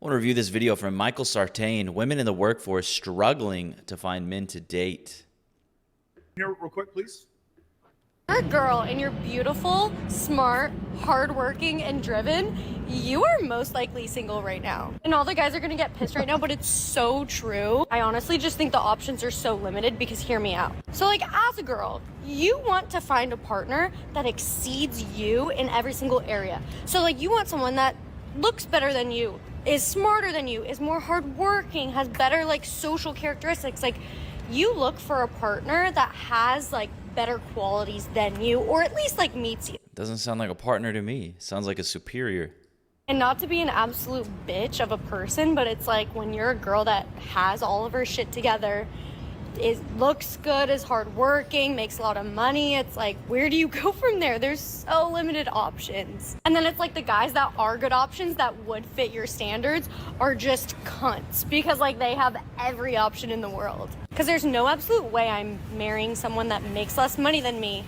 want to review this video from Michael Sartain, Women in the Workforce Struggling to Find Men to Date. Here, real quick, please. You're a girl and you're beautiful, smart, hardworking, and driven. You are most likely single right now. And all the guys are gonna get pissed right now, but it's so true. I honestly just think the options are so limited because hear me out. So like as a girl, you want to find a partner that exceeds you in every single area. So like you want someone that looks better than you, is smarter than you, is more hardworking, has better like social characteristics. Like you look for a partner that has like better qualities than you, or at least like meets you. Doesn't sound like a partner to me. Sounds like a superior. And not to be an absolute bitch of a person, but it's like when you're a girl that has all of her shit together, looks good, is hardworking, makes a lot of money, it's like, where do you go from there? There's so limited options. And then it's like the guys that are good options that would fit your standards are just cunts because like they have every option in the world. Because there's no absolute way I'm marrying someone that makes less money than me,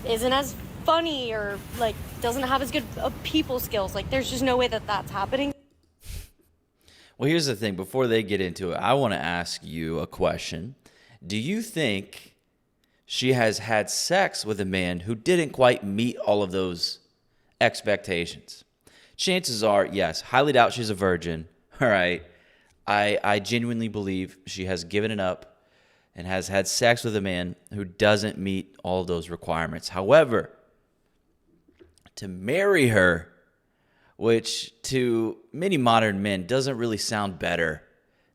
isn't as funny, or like doesn't have as good people skills. Like there's just no way that that's happening. Well, here's the thing. Before they get into it, I want to ask you a question. Do you think she has had sex with a man who didn't quite meet all of those expectations? Chances are, yes. Highly doubt she's a virgin. All right. I genuinely believe she has given it up and has had sex with a man who doesn't meet all of those requirements. However, to marry her, which to many modern men doesn't really sound better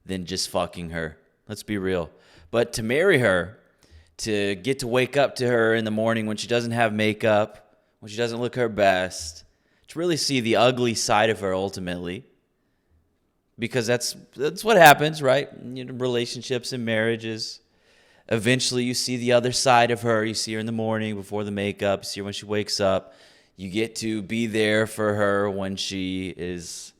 than just fucking her. Let's be real. But to marry her, to get to wake up to her in the morning when she doesn't have makeup, when she doesn't look her best, to really see the ugly side of her ultimately, because that's what happens, right? You know, relationships and marriages. Eventually you see the other side of her. You see her in the morning before the makeup. You see her when she wakes up. You get to be there for her when she is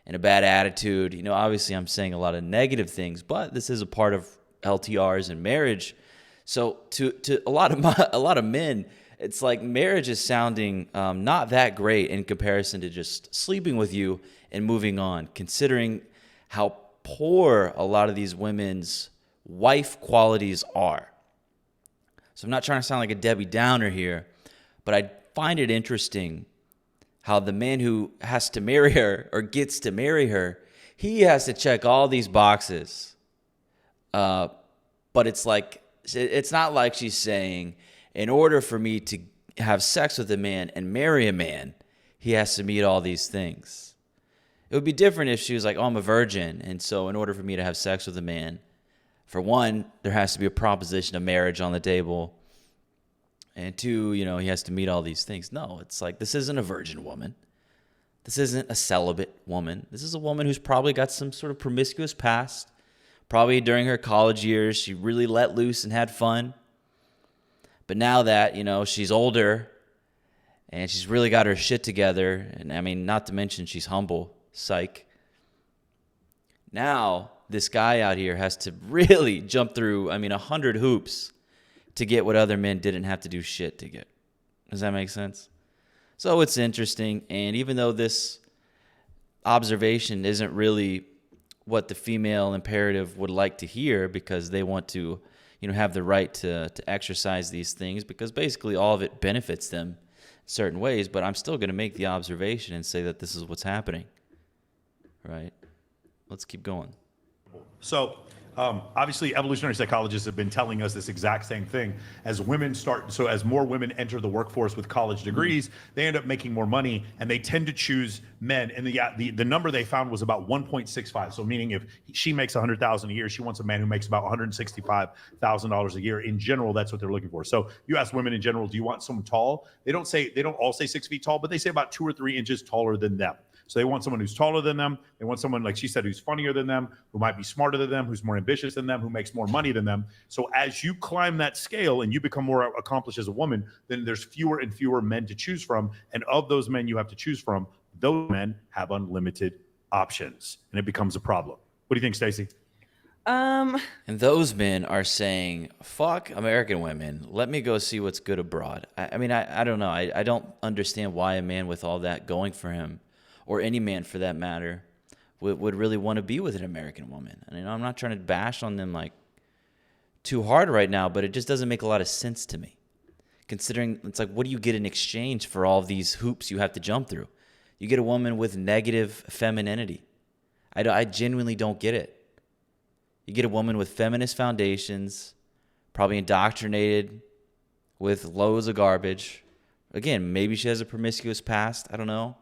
in a bad attitude. You know, obviously I'm saying a lot of negative things, but this is a part of LTRs and marriage. So to a lot of men, it's like marriage is sounding not that great in comparison to just sleeping with you and moving on, considering how poor a lot of these women's wife qualities are. So I'm not trying to sound like a Debbie Downer here, but I find it interesting how the man who has to marry her or gets to marry her, he has to check all these boxes. But it's not like she's saying, in order for me to have sex with a man and marry a man, he has to meet all these things. It would be different if she was like, oh, I'm a virgin, and so in order for me to have sex with a man, for one, there has to be a proposition of marriage on the table, and two, you know, he has to meet all these things. No, it's like, this isn't a virgin woman. This isn't a celibate woman. This is a woman who's probably got some sort of promiscuous past. Probably during her college years, she really let loose and had fun. But now that, you know, she's older and she's really got her shit together, and I mean, not to mention she's humble, psych. Now, this guy out here has to really jump through, 100 hoops to get what other men didn't have to do shit to get. Does that make sense? So it's interesting, and even though this observation isn't really what the female imperative would like to hear, because they want to, you know, have the right to exercise these things, because basically all of it benefits them in certain ways, but I'm still going to make the observation and say that this is what's happening, right? Let's keep going. So obviously evolutionary psychologists have been telling us this exact same thing. As more women enter the workforce with college degrees, they end up making more money, and they tend to choose men. And the number they found was about 1.65. So meaning if she makes $100,000 a year, she wants a man who makes about $165,000 a year. In general, that's what they're looking for. So you ask women in general, do you want someone tall? They don't all say 6 feet tall, but they say about 2 or 3 inches taller than them. So they want someone who's taller than them. They want someone, like she said, who's funnier than them, who might be smarter than them, who's more ambitious than them, who makes more money than them. So as you climb that scale and you become more accomplished as a woman, then there's fewer and fewer men to choose from. And of those men you have to choose from, those men have unlimited options, and it becomes a problem. What do you think, Stacey? And those men are saying, fuck American women. Let me go see what's good abroad. I don't know. I don't understand why a man with all that going for him, or any man for that matter, would really want to be with an American woman. And I'm not trying to bash on them like too hard right now, but it just doesn't make a lot of sense to me. Considering it's like, what do you get in exchange for all of these hoops you have to jump through? You get a woman with negative femininity. I genuinely don't get it. You get a woman with feminist foundations, probably indoctrinated with loads of garbage. Again, maybe she has a promiscuous past. I don't know.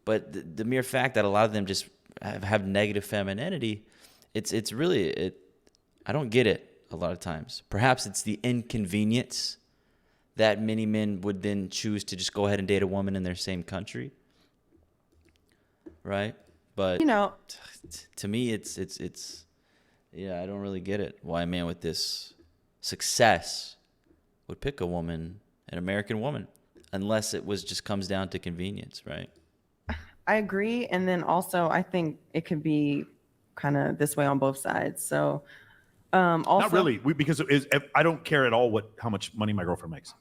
But the mere fact that a lot of them just have negative femininity, it's really, I don't get it a lot of times. Perhaps it's the inconvenience that many men would then choose to just go ahead and date a woman in their same country. Right? But to me, it's I don't really get it. Why a man with this success would pick a woman, an American woman, unless it just comes down to convenience, right? I agree. And then also, I think it could be kind of this way on both sides. So, also, not really, because I don't care at all how much money my girlfriend makes.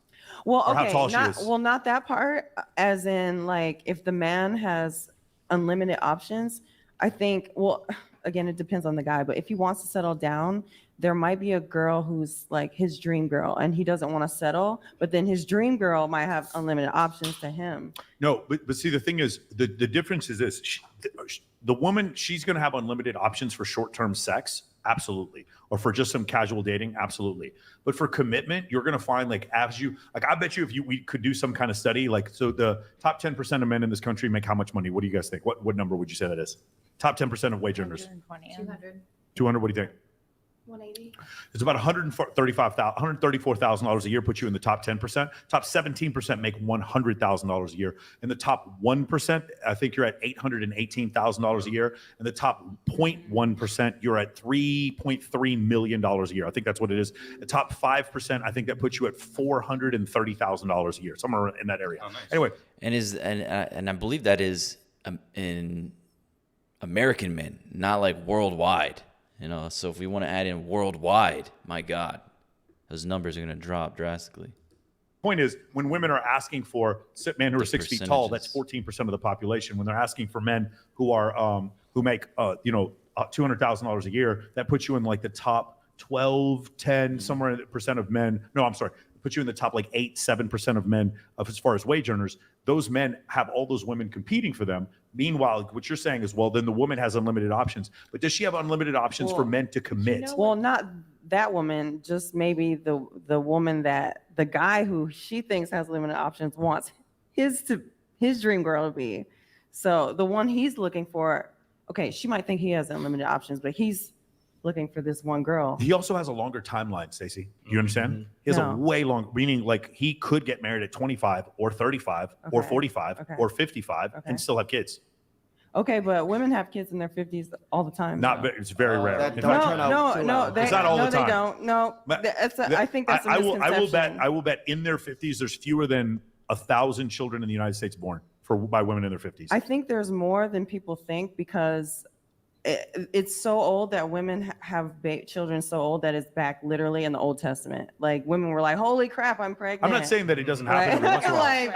Well, or okay, how tall she is. Well, not that part. As in, like, if the man has unlimited options, I think. Well, again, it depends on the guy. But if he wants to settle down, there might be a girl who's like his dream girl, and he doesn't want to settle. But then his dream girl might have unlimited options to him. No, but see, the thing is, the difference is this: the woman, she's going to have unlimited options for short-term sex, absolutely, or for just some casual dating, absolutely. But for commitment, you're going to find I bet you we could do some kind of study, so the top 10% of men in this country make how much money? What do you guys think? What number would you say that is? Top 10% of wage earners. 200. 200. What do you think? 180. It's about $134,000 a year, puts you in the top 10%. Top 17% make $100,000 a year. In the top 1%, I think you're at $818,000 a year. In the top 0.1%, you're at $3.3 million a year. I think that's what it is. The top 5%, I think that puts you at $430,000 a year, somewhere in that area. Oh, nice. Anyway, and I believe that is in American men, not like worldwide. So if we want to add in worldwide, my God, those numbers are going to drop drastically. Point is, when women are asking for men who are 6 feet tall, that's 14% of the population. When they're asking for men who are who make $200,000 a year, that puts you in like the top 12, 10, somewhere in the percent of men. No, I'm sorry. Put you in the top 8, 7% of men as far as wage earners. Those men have all those women competing for them. Meanwhile, what you're saying is, well, then the woman has unlimited options. But does she have unlimited options for men to commit? Well, not that woman, just maybe the woman that the guy who she thinks has limited options wants his dream girl to be. So the one he's looking for, okay, she might think he has unlimited options, but he's looking for this one girl. He also has a longer timeline, Stacey. You understand? Mm-hmm. He has a way long, meaning he could get married at 25 or 35 or 45 or 55 and still have kids. Okay, but women have kids in their 50s all the time. It's very rare. No, it's not all the time. They don't. No, I think that's a misconception. I will bet in their 50s, there's fewer than 1,000 children in the United States born by women in their 50s. I think there's more than people think because it's so old that women have children so old that it's back literally in the Old Testament. Like women were like, "Holy crap, I'm pregnant." I'm not saying that it doesn't happen every once in a while,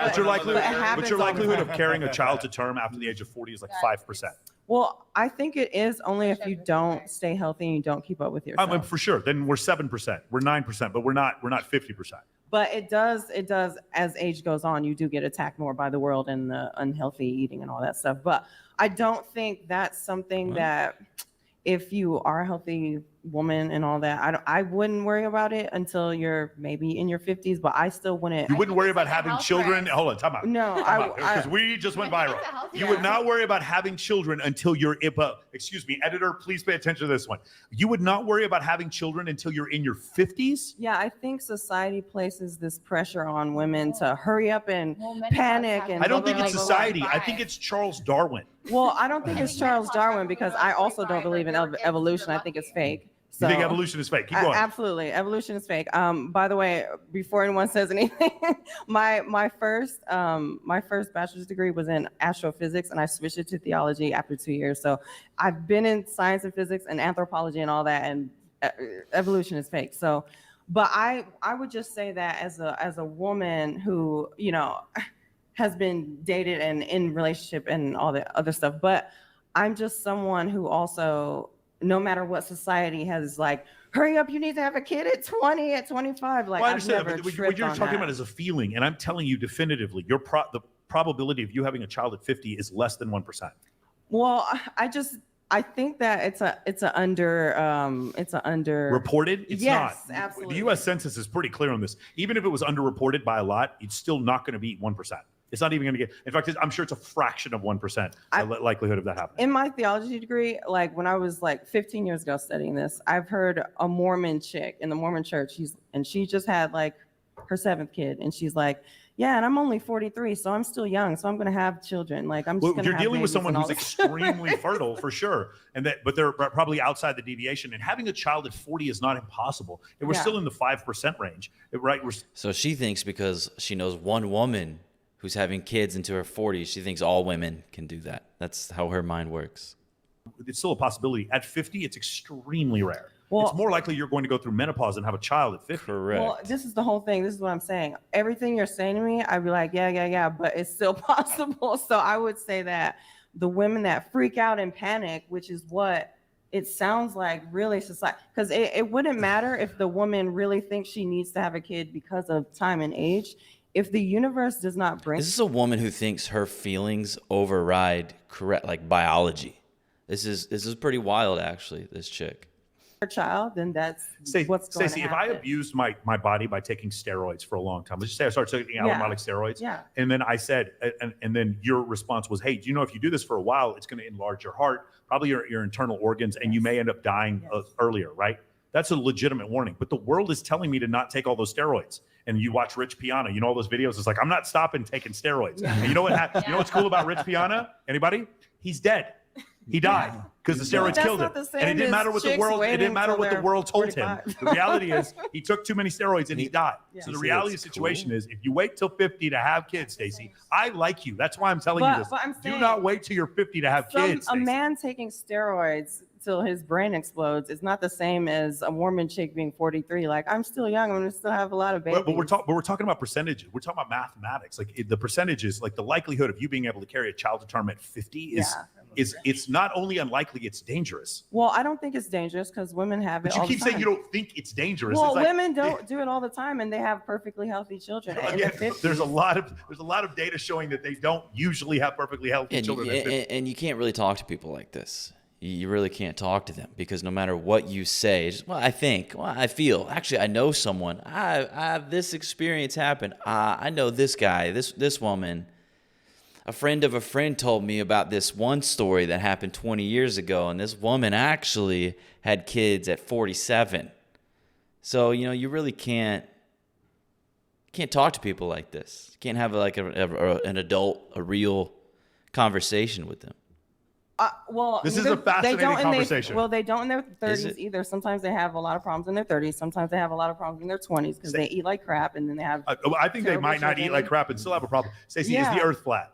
but your likelihood of carrying a child to term after the age of 40 is 5%. Well, I think it is only if you don't stay healthy and you don't keep up with yourself. For sure. Then we're 7%, we're 9%, but we're not 50%. But it does as age goes on, you do get attacked more by the world and the unhealthy eating and all that stuff. But I don't think that's something that if you are a healthy woman and all that, I wouldn't worry about it until you're maybe in your 50s, but I still wouldn't. You wouldn't worry about having children? Hold on, time out. No, because we just went viral. You would not worry about having children until you're, excuse me, editor, please pay attention to this one. You would not worry about having children until you're in your 50s? Yeah, I think society places this pressure on women to hurry up and panic. And I don't think it's society. I think it's Charles Darwin. Well, I don't think it's Charles Darwin because I also don't believe in evolution. I think it's fake. So, you think evolution is fake? Keep going. Absolutely, evolution is fake. By the way, before anyone says anything, my first bachelor's degree was in astrophysics, and I switched it to theology after 2 years. So I've been in science and physics and anthropology and all that, and evolution is fake. So, but I would just say that as a woman who has been dated and in relationship and all that other stuff, but I'm just someone who also, no matter what society has like, hurry up, you need to have a kid at 20, at 25. Like, Well, I I've understand never that, but what tripped you're on talking that. about is a feeling, and I'm telling you definitively, the probability of you having a child at 50 is less than 1%. Well, I think that it's a under Reported? It's Yes, not. absolutely. The U.S. Census is pretty clear on this. Even if it was underreported by a lot, it's still not going to beat 1%. It's not even going to get. In fact, I'm sure it's a fraction of 11% likelihood of that happening. In my theology degree, like when I was like 15 years ago studying this, I've heard a Mormon chick in the Mormon church. She just had like her 7th kid, and she's like, yeah, and I'm only 43, so I'm still young, so I'm going to have children. Like I'm just Well, going to you're have dealing with babies someone and who's all this. extremely fertile for sure, but they're probably outside the deviation. And having a child at 40 is not impossible. And we're still in the 5% range, right? So she thinks because she knows one woman who's having kids into her 40s, she thinks all women can do that. That's how her mind works. It's still a possibility. At 50, it's extremely rare. Well, it's more likely you're going to go through menopause and have a child at 50. Correct. Well, this is the whole thing. This is what I'm saying. Everything you're saying to me, I'd be like, yeah, but it's still possible. So I would say that the women that freak out and panic, which is what it sounds like really society, because it wouldn't matter if the woman really thinks she needs to have a kid because of time and age. If the universe does not bring This is a woman who thinks her feelings override correct, like biology. This is pretty wild, actually, this chick. her child, then that's what's going Stacey, to if happen. I abused my body by taking steroids for a long time, let's just say I started taking anabolic steroids, Yeah. and then I said, and then your response was, hey, do you know if you do this for a while, it's going to enlarge your heart, probably your internal organs, and you may end up dying earlier, right? That's a legitimate warning. But the world is telling me to not take all those steroids. And you watch Rich Piana, you know all those videos. It's like, I'm not stopping taking steroids. Yeah. And you know what? You know what's cool about Rich Piana? Anybody? He's dead. He died because the steroids That's killed him. not the same And it didn't as matter what the chicks world. It waiting didn't matter till what the they're world told 45. him. The reality is, he took too many steroids and he died. Yeah. So the See, reality of that's the situation cool. is, if you wait till 50 to have kids, Stacey, I like you. That's why I'm telling you this. But I'm Do saying, not wait till you're 50 to have kids. a Stacey. man taking steroids till his brain explodes is not the same as a Mormon chick being 43. Like, I'm still young. I'm going to still have a lot of babies. But we're talking about percentages. We're talking about mathematics. Like the percentages, like the likelihood of you being able to carry a child to term at 50 is it's not only unlikely, it's dangerous. Well, I don't think it's dangerous because women have it But you all keep the saying time. you don't think it's dangerous. Well, It's like, women don't do it all the time, and they have perfectly healthy children. in their Again, 50s. there's a lot of data showing that they don't usually have perfectly healthy And, children. at 50. and you can't really talk to people like this. You really can't talk to them because no matter what you say, it's just, well, I think, well, I feel. Actually, I know someone. I have this experience happen. I know this guy, this woman. A friend of a friend told me about this one story that happened 20 years ago, and this woman actually had kids at 47. So, you really can't talk to people like this. You can't have an adult, a real conversation with them. Well, This is a fascinating conversation. They don't in their Is 30s it? either. Sometimes they have a lot of problems in their 30s. Sometimes they have a lot of problems in their 20s because they eat like crap, and then they have I think they terrible might not eat children. like crap and still have a problem. Stacey, Yeah. is the Earth flat?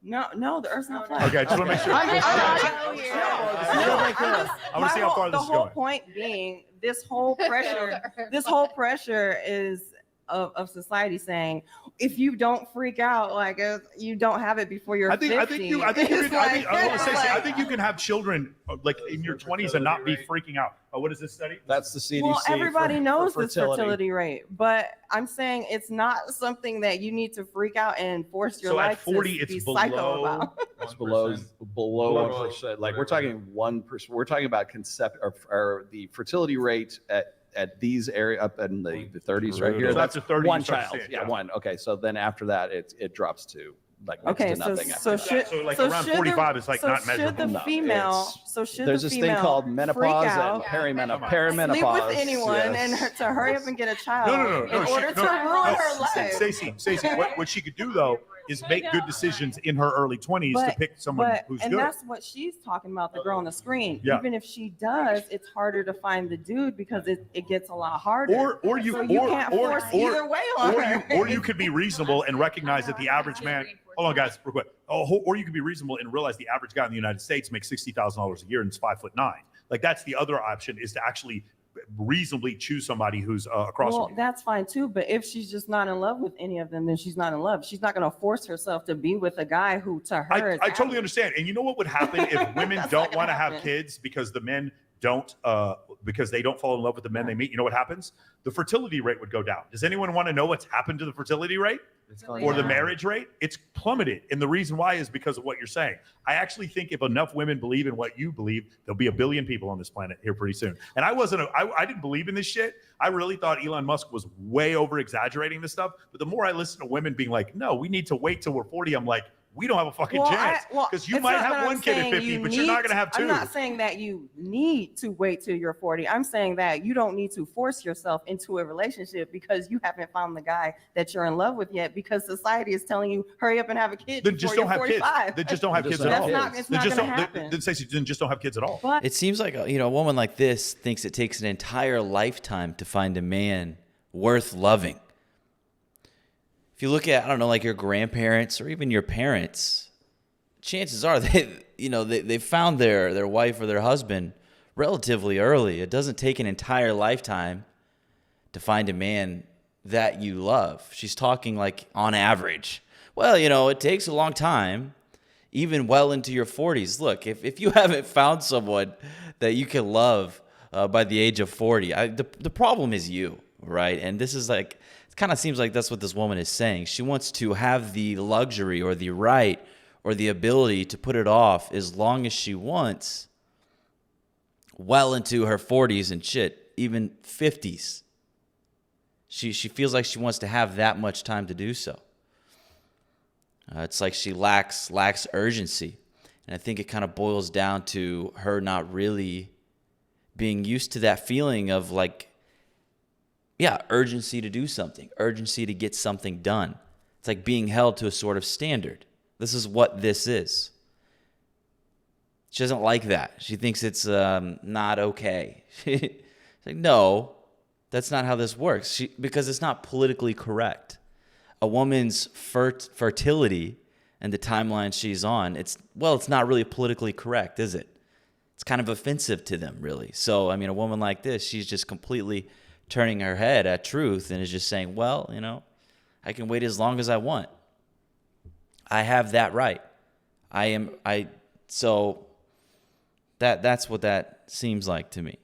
no, the Earth's not flat. Okay, I just want to make sure. I'm just I trying to I want to see how far this is The whole going. point being, this whole pressure is of society saying, if you don't freak out, like you don't have it before you're 50. I think you can have children like in your 20s and not be freaking out. What is this study? That's the CDC. Well, everybody knows for this fertility rate, but I'm saying it's not something that you need to freak out and force your So at life 40, to be it's psycho below. about. It's below 1%. Like we're talking 1%. We're talking about or the fertility rate at these area up in the 30s right here. So after 30, one you start to child. see it, Yeah, yeah. one. Okay, so then after that, it drops to like next Okay, to nothing. so after that. should like so around should 45 the, is like so not should measurable. the No, female it's- so should There's the this female thing called freak menopause out, and Come on. perimenopause. sleep with anyone Yes. and to hurry up and get a child No. in order to ruin her life. Stacey, what she could do though is make good decisions in her early 20s to pick someone who's and good. that's what she's talking about, the girl on the screen. Yeah. Even if she does, it's harder to find the dude because it gets a lot harder. Or you So you can't force either way on her. or you could be reasonable and recognize that the average man. Hold on, guys, real quick. Or you could be reasonable and realize the average guy in the United States makes $60,000 a year and is 5'9". Like that's the other option, is to actually reasonably choose somebody who's across Well, from you. that's fine too, but if she's just not in love with any of them, then she's not in love. She's not going to force herself to be with a guy who to her is I totally average. understand. And you know what would happen if women That's don't not want to gonna have happen. kids because the men don't, because they don't fall in love with the men they meet? You know what happens? The fertility rate would go down. Does anyone want to know what's happened to the fertility rate? Or the marriage rate? It's plummeted. And the reason why is because of what you're saying. I actually think if enough women believe in what you believe, there'll be 1 billion people on this planet here pretty soon. And I didn't believe in this shit. I really thought Elon Musk was way over exaggerating this stuff. But the more I listen to women being like, no, we need to wait till we're 40, I'm like, we don't have a fucking chance. Because you it's might not that have I'm one kid at saying 50, you but you're not going to have two. I'm not saying that you need to wait till you're 40. I'm saying that you don't need to force yourself into a relationship because you haven't found the guy that you're in love with yet, because society is telling you, hurry up and have a kid Then before just don't you're have 45. kids. Then just don't have kids at That's all. not- it's Then not just gonna don't- happen. Then Stacey, then just don't have kids at all. But It seems like, a woman like this thinks it takes an entire lifetime to find a man worth loving. If you look at, I don't know, like your grandparents or even your parents, chances are they found their wife or their husband relatively early. It doesn't take an entire lifetime to find a man that you love. She's talking like on average. Well, it takes a long time, even well into your 40s. Look, if you haven't found someone that you can love by the age of 40, the problem is you, right? And this is like, it kind of seems like that's what this woman is saying. She wants to have the luxury or the right or the ability to put it off as long as she wants, well into her 40s and shit, even 50s. She feels like she wants to have that much time to do so. It's like she lacks urgency. And I think it kind of boils down to her not really being used to that feeling of like, urgency to do something, urgency to get something done. It's like being held to a sort of standard. This is what this is. She doesn't like that. She thinks it's not okay. She's like, no, that's not how this works. Because it's not politically correct. A woman's fertility and the timeline she's on, it's not really politically correct, is it? It's kind of offensive to them, really. So, a woman like this, she's just completely turning her head at truth and is just saying, well, I can wait as long as I want. I have that right. So that's what that seems like to me.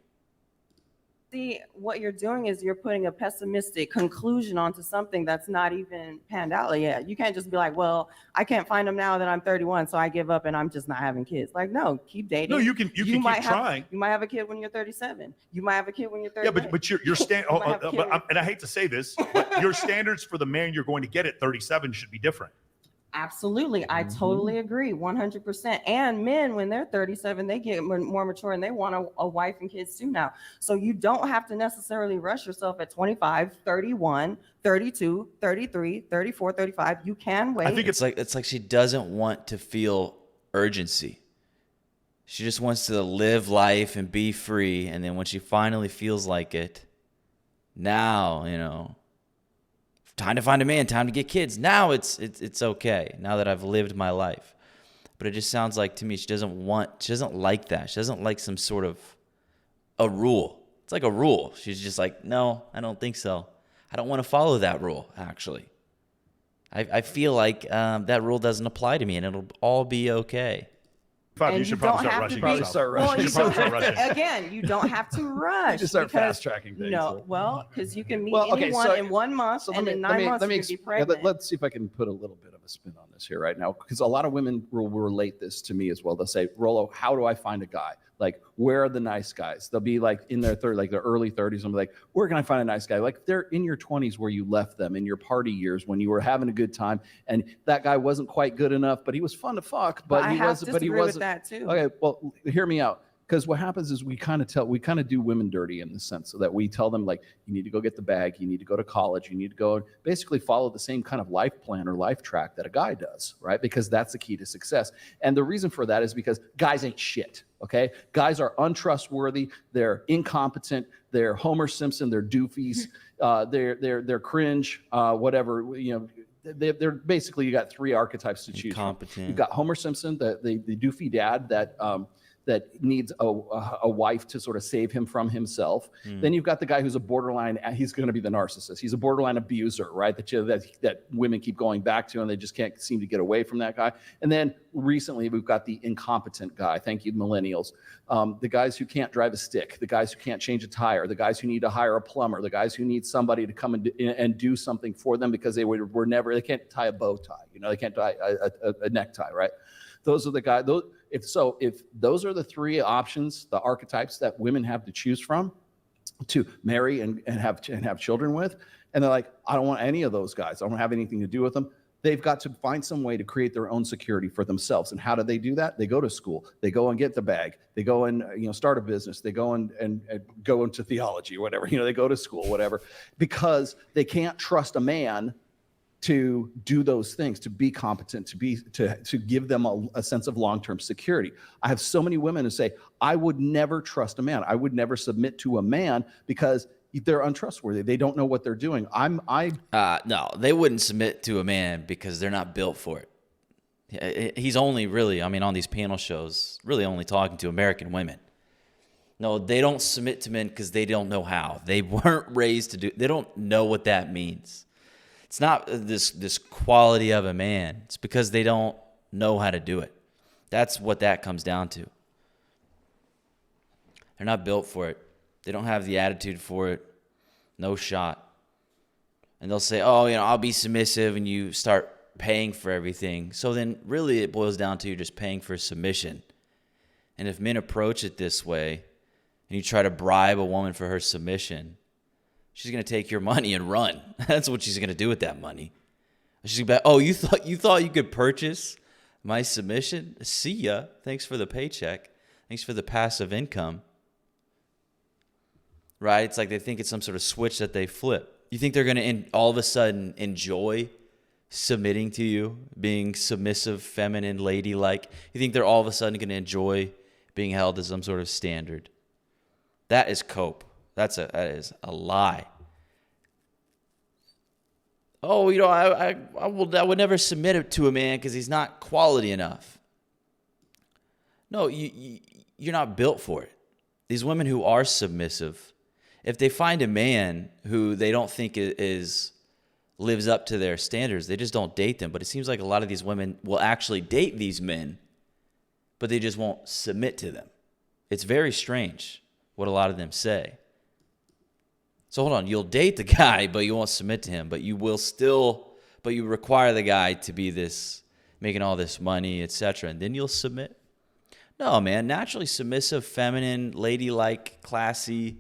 see, what you're doing is you're putting a pessimistic conclusion onto something that's not even panned out yet. You can't just be like, well, I can't find them now that I'm 31, so I give up and I'm just not having kids. Like, no, keep dating. No, you can keep might trying. You might have a kid when you're 37. You might have a kid when you're 30. Yeah, but and I hate to say this, but your standards for the man you're going to get at 37 should be different. Absolutely. I totally agree. 100%. And men, when they're 37, they get more mature and they want a wife and kids too now. So you don't have to necessarily rush yourself at 25, 31, 32, 33, 34, 35. You can wait. I think it's like she doesn't want to feel urgency. She just wants to live life and be free. And then when she finally feels like it, now, time to find a man, time to get kids. Now it's okay. Now that I've lived my life. But it just sounds like to me she doesn't like that. She doesn't like some sort of a rule. It's like a rule. She's just like, no, I don't think so. I don't want to follow that rule, actually. I feel like that rule doesn't apply to me and it'll all be okay. Fab, you And should you don't probably have to start be- rushing yourself. Well, You should probably start rushing. Again, you don't have to rush. just start because, fast-tracking things, No, so. well, because you can meet Well, okay, anyone so- in 1 month, and in 9 months you can be pregnant. Let's see if I can put a little bit of a spin on this here right now, because a lot of women will relate this to me as well. They'll say, Rollo, how do I find a guy? Like, where are the nice guys? They'll be like in their their early 30s. I'm like, where can I find a nice guy? Like, they're in your 20s where you left them, in your party years when you were having a good time, and that guy wasn't quite good enough, but he was fun to fuck. But I he have wasn't. to But he disagree with wasn't. that too. Okay, well, hear me out. Because what happens is we kind of do women dirty in the sense so that we tell them, like, you need to go get the bag, you need to go to college, you need to go and basically follow the same kind of life plan or life track that a guy does, right? Because that's the key to success. And the reason for that is because guys ain't shit, okay? Guys are untrustworthy, they're incompetent, they're Homer Simpson, they're doofies, they're cringe, whatever, they're basically, you got three archetypes to choose from. Incompetent. You've got Homer Simpson, the doofy dad that that needs a wife to sort of save him from himself. Then you've got the guy who's a borderline, he's going to be the narcissist. He's a borderline abuser, right? That women keep going back to, and they just can't seem to get away from that guy. And then recently we've got the incompetent guy. Thank you, millennials. The guys who can't drive a stick, the guys who can't change a tire, the guys who need to hire a plumber, the guys who need somebody to come and do something for them because they they can't tie a bow tie, they can't tie a necktie, right? Those are the guys. If those are the three options, the archetypes that women have to choose from to marry and have children with, and they're like, I don't want any of those guys. I don't have anything to do with them. They've got to find some way to create their own security for themselves. And how do they do that? They go to school. They go and get the bag. They go and start a business. They go and go into theology or whatever. They go to school, whatever, because they can't trust a man to do those things, to be competent, to give them a sense of long-term security. I have so many women who say, I would never trust a man. I would never submit to a man because they're untrustworthy. They don't know what they're doing. No, they wouldn't submit to a man because they're not built for it. He's only really, on these panel shows, really only talking to American women. No, they don't submit to men because they don't know how. They weren't raised to do. They don't know what that means. It's not this quality of a man. It's because they don't know how to do it. That's what that comes down to. They're not built for it. They don't have the attitude for it. No shot. And they'll say, I'll be submissive, and you start paying for everything. So then really it boils down to you're just paying for submission. And if men approach it this way, and you try to bribe a woman for her submission, she's going to take your money and run. That's what she's going to do with that money. She's going to be like, you thought you could purchase my submission? See ya. Thanks for the paycheck. Thanks for the passive income. Right? It's like they think it's some sort of switch that they flip. You think they're going to all of a sudden enjoy submitting to you, being submissive, feminine, ladylike? You think they're all of a sudden going to enjoy being held as some sort of standard? That is cope. That is a lie. I would never submit it to a man because he's not quality enough. No, you're not built for it. These women who are submissive, if they find a man who they don't think lives up to their standards, they just don't date them. But it seems like a lot of these women will actually date these men, but they just won't submit to them. It's very strange what a lot of them say. So hold on, you'll date the guy, but you won't submit to him, but you require the guy to be this, making all this money, etc., and then you'll submit? No, man, naturally submissive, feminine, ladylike, classy,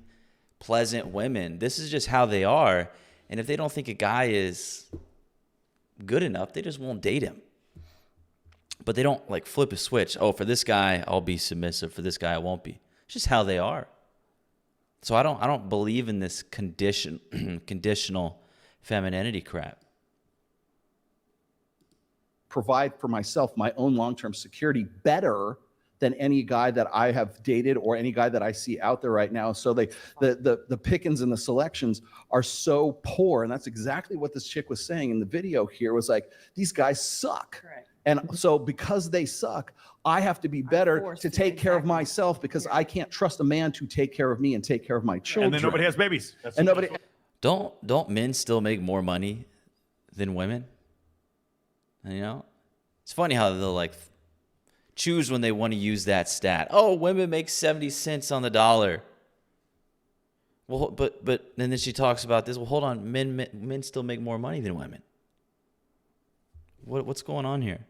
pleasant women, this is just how they are, and if they don't think a guy is good enough, they just won't date him. But they don't flip a switch. For this guy, I'll be submissive, for this guy, I won't be. It's just how they are. So I don't believe in this conditional femininity crap. Provide for myself my own long-term security better than any guy that I have dated or any guy that I see out there right now. So the pickings and the selections are so poor, and that's exactly what this chick was saying in the video here. Was like, these guys suck. Correct. And so because they suck, I have to be better to take care of myself because I can't trust a man to take care of me and take care of my children. And then nobody has babies. Don't men still make more money than women? And, it's funny how they'll choose when they want to use that stat. Women make 70 cents on the dollar. Well, but and then she talks about this. Well, hold on, men still make more money than women. What's going on here?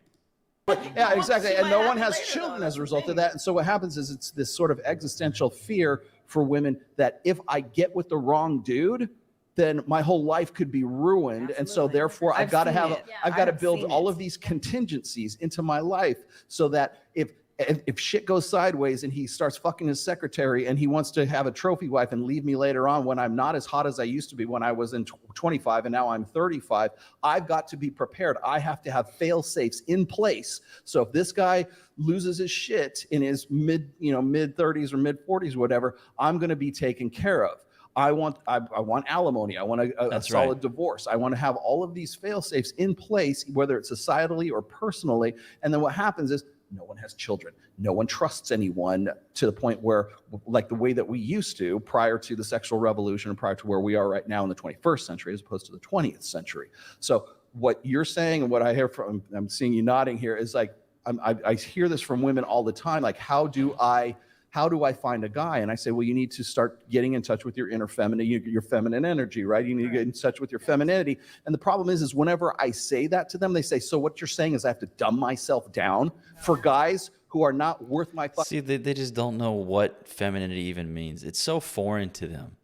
Yeah, exactly. And no one has children as a result of that. And so what happens is it's this sort of existential fear for women that if I get with the wrong dude, then my whole life could be ruined. Absolutely. And so therefore I've got to build all of these contingencies into my life so that if shit goes sideways and he starts fucking his secretary and he wants to have a trophy wife and leave me later on when I'm not as hot as I used to be when I was in 25 and now I'm 35, I've got to be prepared. I have to have fail safes in place. So if this guy loses his shit in his mid 30s or mid 40s, whatever, I'm going to be taken care of. I want alimony. I want a solid divorce. I want to have all of these fail safes in place, whether it's societally or personally. And then what happens is No one has children. No one trusts anyone to the point where, like the way that we used to prior to the sexual revolution and prior to where we are right now in the 21st century as opposed to the 20th century. So what you're saying and what I hear from, I'm seeing you nodding here, is like, I hear this from women all the time, like, how do I find a guy? And I say, well, you need to start getting in touch with your inner feminine, your feminine energy, right? You need to get in touch with your femininity. And the problem is whenever I say that to them, they say, so what you're saying is I have to dumb myself down for guys who are not worth my fucking. See, they just don't know what femininity even means. It's so foreign to them.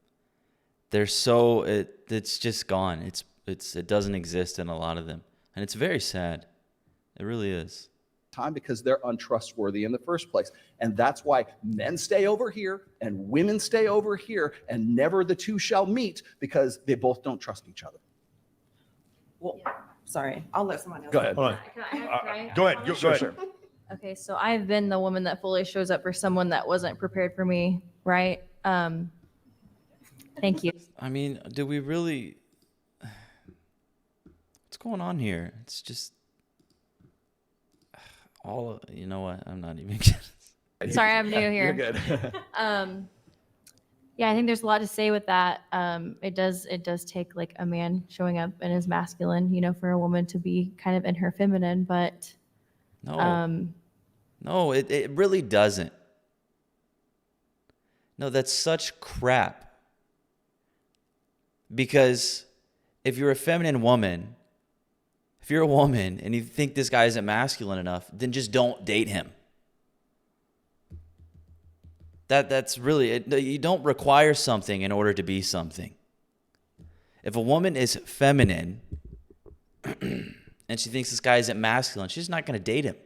It's just gone. It doesn't exist in a lot of them. And it's very sad. It really is. Time because they're untrustworthy in the first place. And that's why men stay over here and women stay over here and never the two shall meet, because they both don't trust each other. Well, sorry, I'll let someone else. Go ahead. Hold on. Can I Go ahead. Go ahead. Sure. Okay, so I've been the woman that fully shows up for someone that wasn't prepared for me, right? Thank you. I mean, do we really... What's going on here? It's just... You know what? I'm not even kidding. Sorry, I'm new here. You're good. Yeah, I think there's a lot to say with that. It does take like a man showing up in his masculine, for a woman to be kind of in her feminine, but No, it really doesn't. No, that's such crap. Because if you're a feminine woman, if you're a woman and you think this guy isn't masculine enough, then just don't date him. That's really it. You don't require something in order to be something. If a woman is feminine and she thinks this guy isn't masculine, she's not going to date him.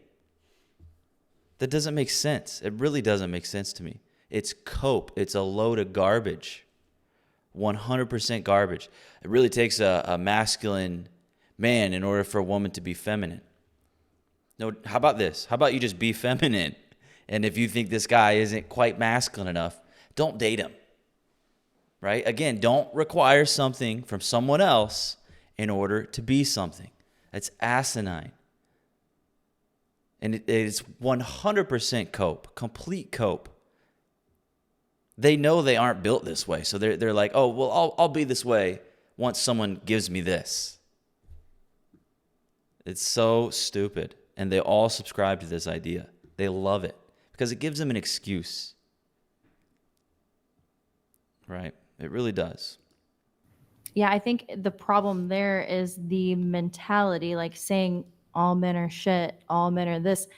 That doesn't make sense. It really doesn't make sense to me. It's cope. It's a load of garbage. 100% garbage. It really takes a masculine man in order for a woman to be feminine. No, how about this? How about you just be feminine? And if you think this guy isn't quite masculine enough, don't date him. Right? Again, don't require something from someone else in order to be something. That's asinine. And it is 100% cope, complete cope. They know they aren't built this way. So they're like, oh, well, I'll be this way once someone gives me this. It's so stupid. And they all subscribe to this idea. They love it because it gives them an excuse. Right? It really does. Yeah, I think the problem there is the mentality, like saying all men are shit, all men are this.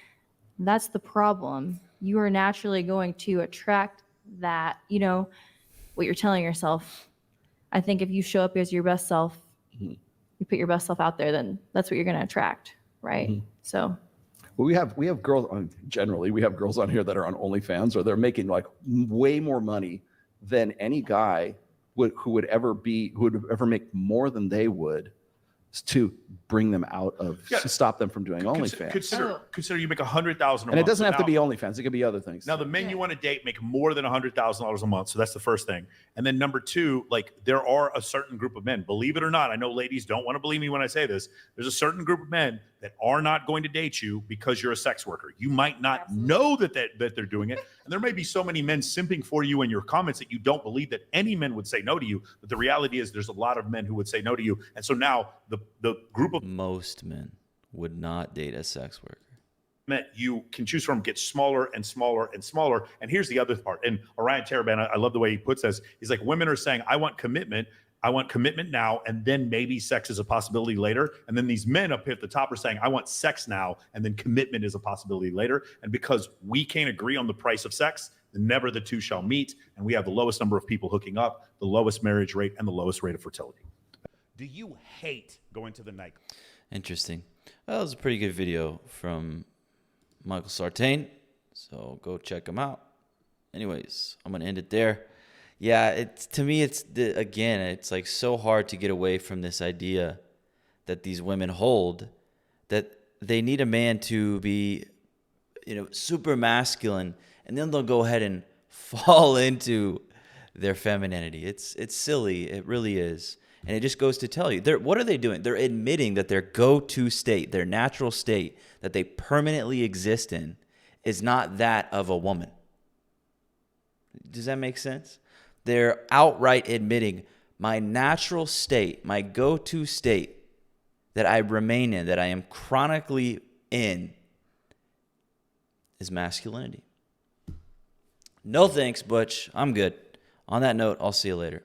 That's the problem. You are naturally going to attract that, what you're telling yourself. I think if you show up as your best self, you put your best self out there, then that's what you're going to attract, right? Mm-hmm. So, well, we have girls generally. We have girls on here that are on OnlyFans, or they're making like way more money than any guy who would ever make more than they would to bring them out of, to stop them from doing OnlyFans. Consider you make $100,000 a month. And it doesn't have to be OnlyFans. It could be other things. Now, the men you want to date make more than $100,000 a month. So that's the first thing. And then number two, like there are a certain group of men, believe it or not, I know ladies don't want to believe me when I say this. There's a certain group of men that are not going to date you because you're a sex worker. You might not know that they're doing it. And there may be so many men simping for you in your comments that you don't believe that any men would say no to you. But the reality is there's a lot of men who would say no to you. And so now the group of most men would not date a sex worker. Men you can choose from gets smaller and smaller and smaller. And here's the other part. And Orion Taraban, I love the way he puts this. He's like, women are saying, I want commitment now, and then maybe sex is a possibility later. And then these men up here at the top are saying, I want sex now, and then commitment is a possibility later. And because we can't agree on the price of sex, then never the two shall meet. And we have the lowest number of people hooking up, the lowest marriage rate, and the lowest rate of fertility. Do you hate going to the nightclub? Interesting. Well, that was a pretty good video from Michael Sartain, so go check him out. Anyways, I'm gonna end it there. Yeah, to me, it's like so hard to get away from this idea that these women hold that they need a man to be, super masculine, and then they'll go ahead and fall into their femininity. It's silly. It really is. And it just goes to tell you, what are they doing? They're admitting that their go-to state, their natural state that they permanently exist in, is not that of a woman. Does that make sense? They're outright admitting my natural state, my go-to state that I remain in, that I am chronically in, is masculinity. No thanks, Butch. I'm good. On that note, I'll see you later.